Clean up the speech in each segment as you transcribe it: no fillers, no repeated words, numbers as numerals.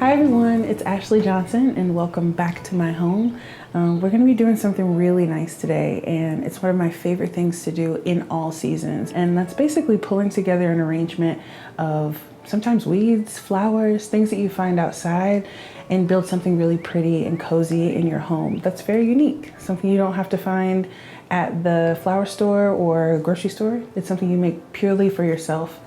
Hi everyone, it's Ashley Johnson and welcome back to my home. We're going to be doing something really nice today, and it's one of my favorite things to do in all seasons, and that's basically pulling together an arrangement of sometimes weeds, flowers, things that you find outside, and build something really pretty and cozy in your home that's very unique, something you don't have to find at the flower store or grocery store. It's something you make purely for yourself.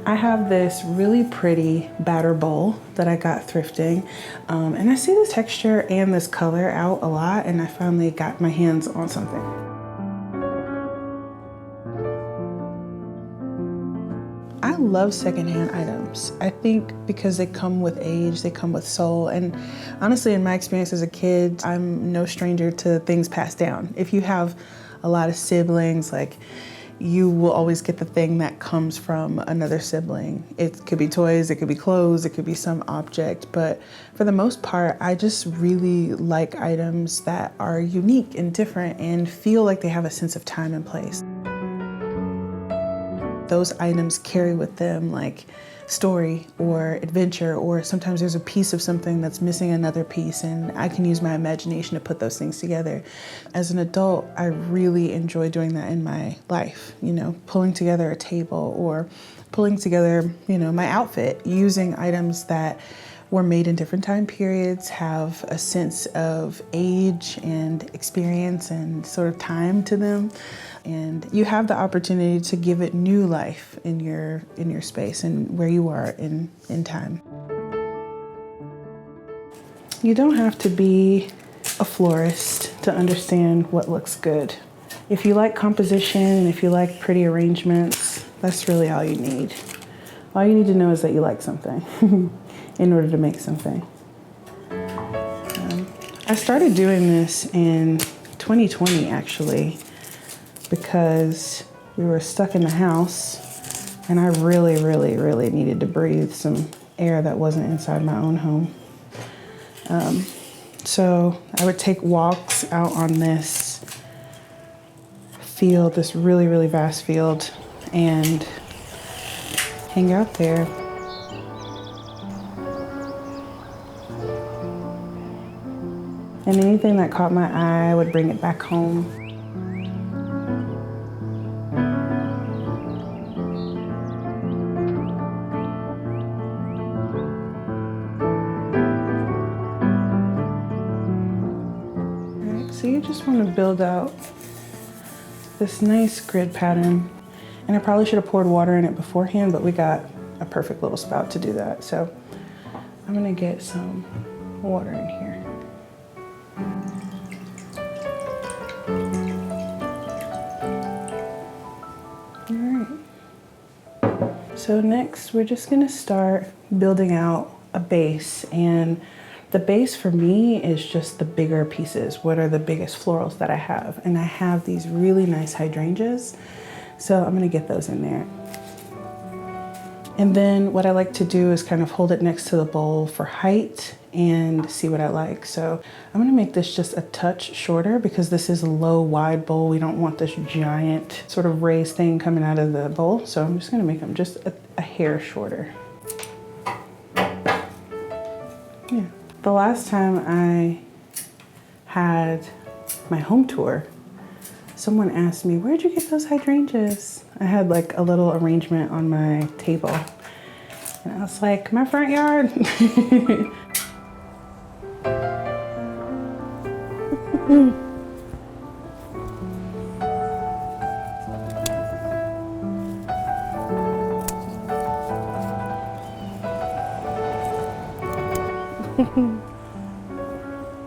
I have this really pretty batter bowl that I got thrifting, and I see the texture and this color out a lot, and I finally got my hands on something. I love secondhand items. I think because they come with age, they come with soul, and honestly, in my experience as a kid, I'm no stranger to things passed down. If you have a lot of siblings, you will always get the thing that comes from another sibling. It could be toys, it could be clothes, it could be some object, but for the most part, I just really like items that are unique and different and feel like they have a sense of time and place. Those items carry with them like story or adventure, or sometimes there's a piece of something that's missing another piece, and I can use my imagination to put those things together. As an adult, I really enjoy doing that in my life, pulling together a table or pulling together, my outfit using items that were made in different time periods, have a sense of age and experience and sort of time to them. And you have the opportunity to give it new life in your space and where you are in time. You don't have to be a florist to understand what looks good. If you like composition and if you like pretty arrangements, that's really all you need. All you need to know is that you like something in order to make something. I started doing this in 2020 actually, because we were stuck in the house and I really, really, really needed to breathe some air that wasn't inside my own home. So I would take walks out on this field, this really, really vast field, and hang out there. And anything that caught my eye, I would bring it back home. All right, so you just want to build out this nice grid pattern. And I probably should have poured water in it beforehand, but we got a perfect little spout to do that. So I'm gonna get some water in here. So next, we're just gonna start building out a base, and the base for me is just the bigger pieces. What are the biggest florals that I have? And I have these really nice hydrangeas, so I'm gonna get those in there. And then what I like to do is kind of hold it next to the bowl for height and see what I like. So I'm gonna make this just a touch shorter because this is a low, wide bowl. We don't want this giant sort of raised thing coming out of the bowl. So I'm just gonna make them just a hair shorter. Yeah. The last time I had my home tour, someone asked me, where'd you get those hydrangeas? I had like a little arrangement on my table. And I was like, my front yard.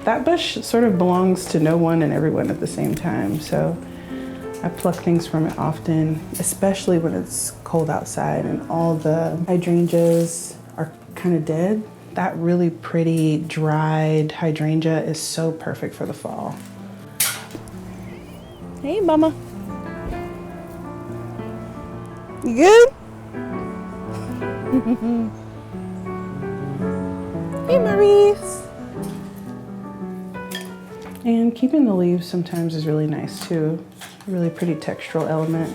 That bush sort of belongs to no one and everyone at the same time, so I pluck things from it often, especially when it's cold outside and all the hydrangeas are kind of dead. That really pretty dried hydrangea is so perfect for the fall. Hey, mama. You good? Hey, Maurice. And keeping the leaves sometimes is really nice too. Really pretty textural element.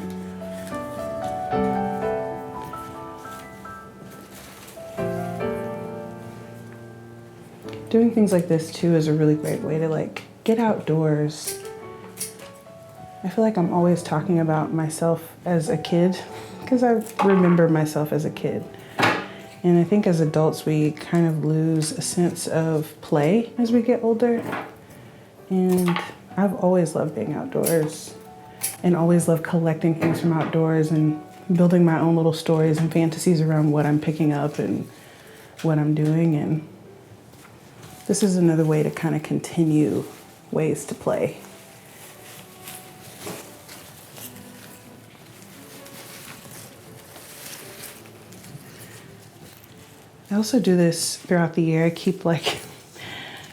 Doing things like this too is a really great way to like get outdoors. I feel like I'm always talking about myself as a kid because I remember myself as a kid. And I think as adults, we kind of lose a sense of play as we get older. And I've always loved being outdoors and always loved collecting things from outdoors and building my own little stories and fantasies around what I'm picking up and what I'm doing. And this is another way to kind of continue ways to play. I also do this throughout the year. I keep like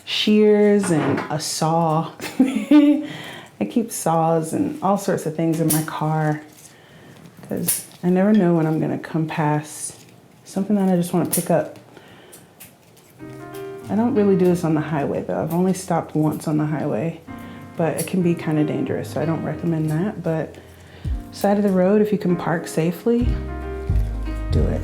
shears and a saw. I keep saws and all sorts of things in my car because I never know when I'm gonna come past something that I just want to pick up. I don't really do this on the highway though. I've only stopped once on the highway, but it can be kind of dangerous, so I don't recommend that. But side of the road, if you can park safely, do it.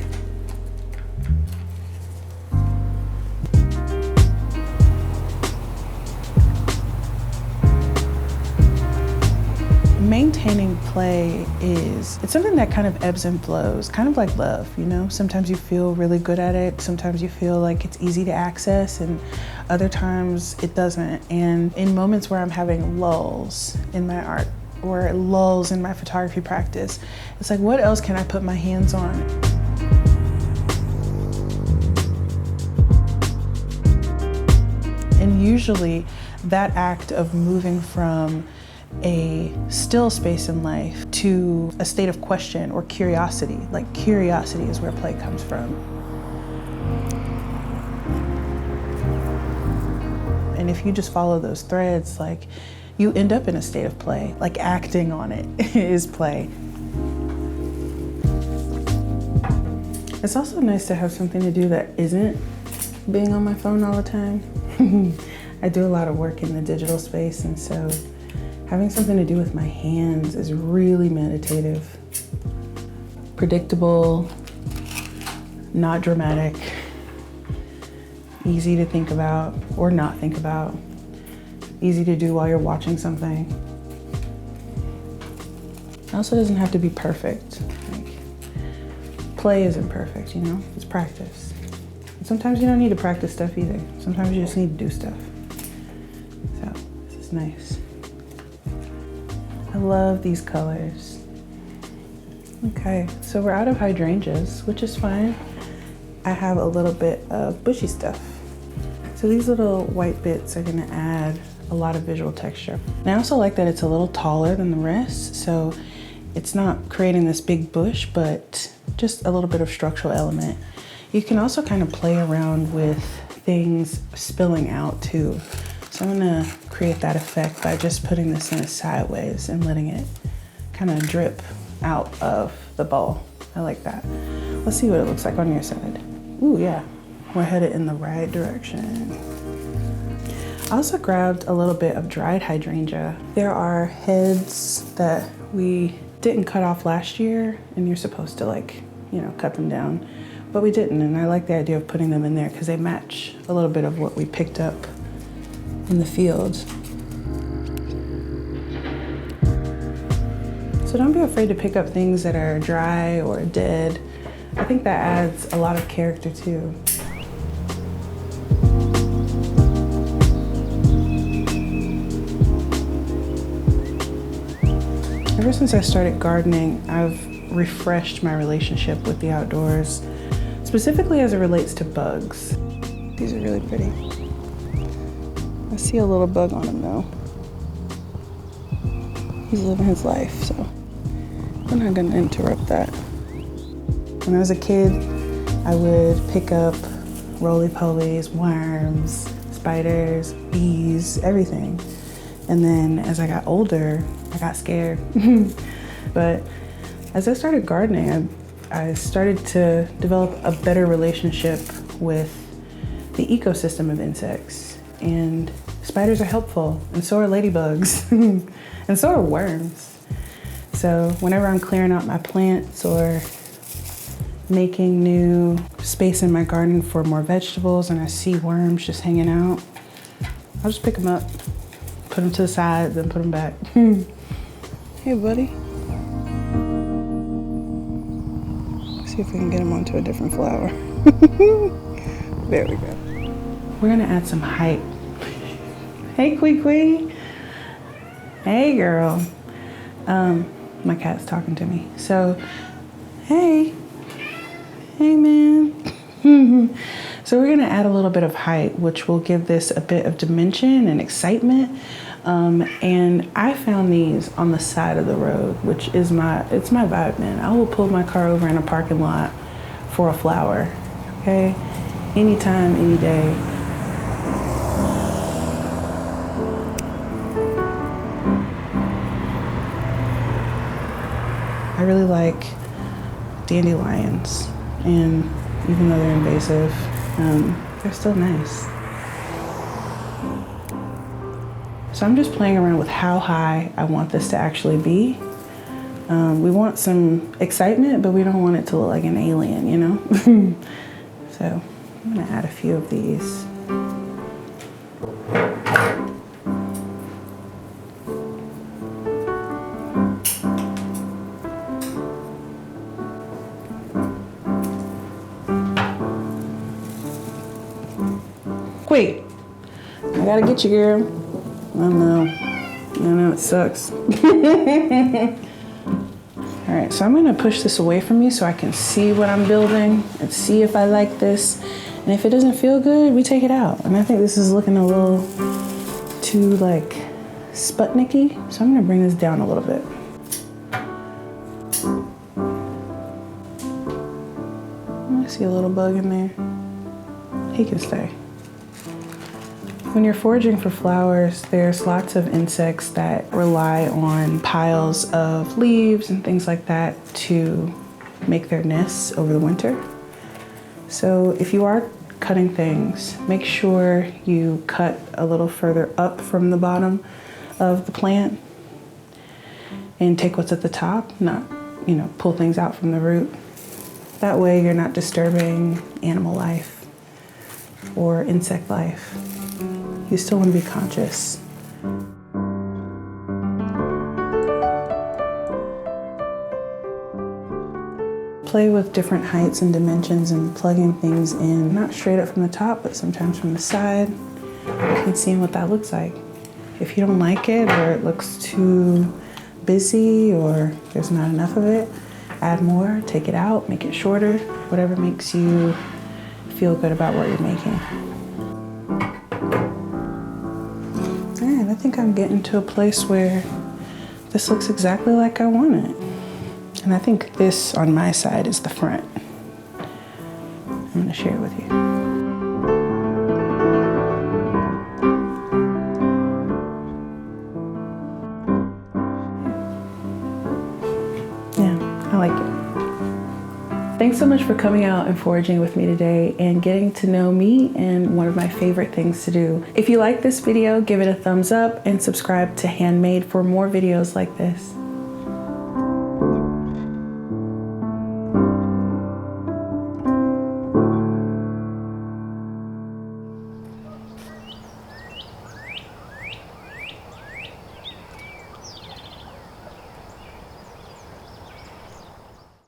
Maintaining play it's something that kind of ebbs and flows, kind of like love, you know? Sometimes you feel really good at it, sometimes you feel like it's easy to access, and other times it doesn't. And in moments where I'm having lulls in my art or lulls in my photography practice, it's like, what else can I put my hands on? And usually that act of moving from a still space in life to a state of question or curiosity. Like curiosity is where play comes from. And if you just follow those threads, like you end up in a state of play, like acting on it is play. It's also nice to have something to do that isn't being on my phone all the time. I do a lot of work in the digital space, and so having something to do with my hands is really meditative. Predictable, not dramatic, easy to think about or not think about, easy to do while you're watching something. It also doesn't have to be perfect. Like, play isn't perfect, you know? It's practice. And sometimes you don't need to practice stuff either. Sometimes you just need to do stuff. So, this is nice. I love these colors. Okay, so we're out of hydrangeas, which is fine. I have a little bit of bushy stuff. So these little white bits are gonna add a lot of visual texture. And I also like that it's a little taller than the rest, so it's not creating this big bush, but just a little bit of structural element. You can also kind of play around with things spilling out too. So I'm gonna create that effect by just putting this in a sideways and letting it kind of drip out of the bowl. I like that. Let's see what it looks like on your side. Ooh, yeah, we're headed in the right direction. I also grabbed a little bit of dried hydrangea. There are heads that we didn't cut off last year, and you're supposed to, like, you know, cut them down, but we didn't, and I like the idea of putting them in there because they match a little bit of what we picked up in the field. So don't be afraid to pick up things that are dry or dead. I think that adds a lot of character too. Ever since I started gardening, I've refreshed my relationship with the outdoors, specifically as it relates to bugs. These are really pretty. I see a little bug on him though. He's living his life, so I'm not gonna interrupt that. When I was a kid, I would pick up roly-polies, worms, spiders, bees, everything. And then as I got older, I got scared. But as I started gardening, I started to develop a better relationship with the ecosystem of insects. And spiders are helpful, and so are ladybugs, and so are worms. So whenever I'm clearing out my plants or making new space in my garden for more vegetables and I see worms just hanging out, I'll just pick them up, put them to the side, then put them back. Hey, buddy. See if we can get him onto a different flower. There we go. We're gonna add some height. Hey, Quee. Hey, girl. My cat's talking to me. So, hey, man. So we're gonna add a little bit of height, which will give this a bit of dimension and excitement. And I found these on the side of the road, which is it's my vibe, man. I will pull my car over in a parking lot for a flower, okay? Anytime, any day. I really like dandelions, and even though they're invasive, they're still nice. So I'm just playing around with how high I want this to actually be. We want some excitement, but we don't want it to look like an alien, you know? So I'm gonna add a few of these. Wait, I gotta get you, girl. I know it sucks. All right, so I'm gonna push this away from you so I can see what I'm building and see if I like this. And if it doesn't feel good, we take it out. And I think this is looking a little too like Sputnik-y, so I'm gonna bring this down a little bit. I see a little bug in there. He can stay. When you're foraging for flowers, there's lots of insects that rely on piles of leaves and things like that to make their nests over the winter. So if you are cutting things, make sure you cut a little further up from the bottom of the plant and take what's at the top, not, pull things out from the root. That way you're not disturbing animal life or insect life. You still want to be conscious. Play with different heights and dimensions and plugging things in, not straight up from the top, but sometimes from the side, and seeing what that looks like. If you don't like it, or it looks too busy, or there's not enough of it, add more, take it out, make it shorter, whatever makes you feel good about what you're making. I think I'm getting to a place where this looks exactly like I want it. And I think this on my side is the front. I'm gonna share it with you. Yeah, I like it. Thanks so much for coming out and foraging with me today and getting to know me and one of my favorite things to do. If you like this video, give it a thumbs up and subscribe to Handmade for more videos like this.